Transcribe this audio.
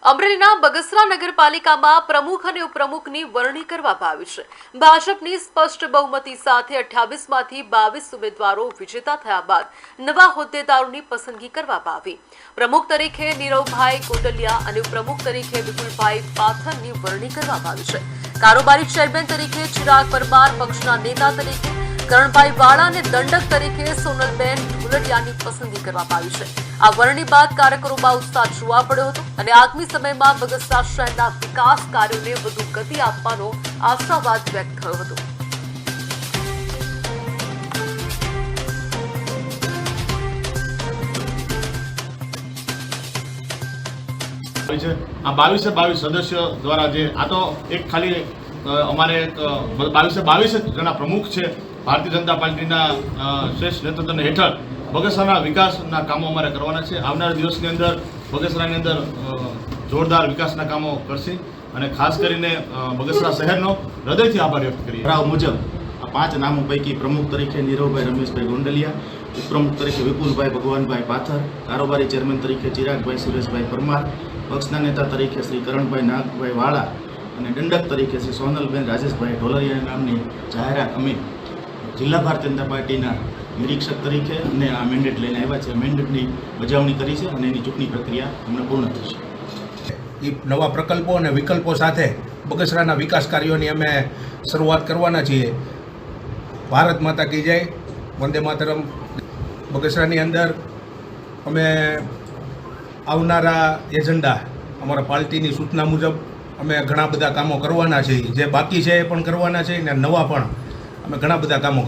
અમરેલીના બગસરા નગરપાલિકામાં પ્રમુખ અને ઉપપ્રમુખની વરણી કરવામાં આવી છે। ભાજપની સ્પષ્ટ બહુમતી સાથે 28માંથી 22 ઉમેદવારો વિજેતા થયા બાદ નવા હોદ્દેદારોની પસંદગી કરવામાં આવી। પ્રમુખ તરીકે નીરવભાઈ ગોંડલિયા અને ઉપપ્રમુખ તરીકે વિપુલભાઈ પાથરની વરણી કરવામાં આવી છે। કારોબારી ચેરમેન તરીકે ચિરાગ પરમાર, પક્ષના નેતા તરીકે કરણભાઈ વાળા અને દંડક તરીકે સોનલબેન ઢોલરિયાની પસંદગી કરવામાં આવી છે। આ વરણી બાદ કાર્યકરોમાં ઉત્સાહ જોવા પડ્યો હતો અને આગામી સમયમાં બગસરા શહેરના વિકાસ કાર્યોને વધુ ગતિ આપવાનો આશાવાદ વ્યક્ત થયો હતો। આ 22 સદસ્યો દ્વારા જે આ તો એક ખાલી અમારે 22 જણા પ્રમુખ છે। ભારતીય જનતા પાર્ટીના શ્રેષ્ઠ નેતૃત્વ હેઠળ બગસરાના વિકાસના કામો અમારે કરવાના છે। આવનાર દિવસની અંદર બગસરાની અંદર જોરદાર વિકાસના કામો કરશે અને ખાસ કરીને બગસરા શહેરનો હૃદયથી આભાર વ્યક્ત કરીએ। ઠરાવ મુજબ આ 5 નામો પૈકી પ્રમુખ તરીકે નીરવભાઈ રમેશભાઈ ગોંડલિયા, ઉપપ્રમુખ તરીકે વિપુલભાઈ ભગવાનભાઈ પાથર, કારોબારી ચેરમેન તરીકે ચિરાગભાઈ સુરેશભાઈ પરમાર, પક્ષના નેતા તરીકે શ્રી કરણભાઈ નાગભાઈ વાળા અને દંડક તરીકે શ્રી સોનલબેન રાજેશભાઈ ઢોલરિયા નામની જાહેરાત અમે જિલ્લા ભારતીય જનતા પાર્ટીના નિરીક્ષક તરીકે અને આ મેન્ડેટ લઈને આવ્યા છે। મેન્ડેટની બજાવણી કરી છે અને એની ચૂંટણી પ્રક્રિયા હમણાં પૂર્ણ થશે। એ નવા પ્રકલ્પો અને વિકલ્પો સાથે બગસરાના વિકાસ કાર્યોની અમે શરૂઆત કરવાના છીએ। ભારત માતા કી જય, વંદે માતરમ। બગસરાની અંદર અમે આવનારા એજન્ડા અમારા પાર્ટીની સૂચના મુજબ અમે ઘણા બધા કામો કરવાના છીએ। જે બાકી છે એ પણ કરવાના છે અને નવા પણ અમે ઘણા બધા કામો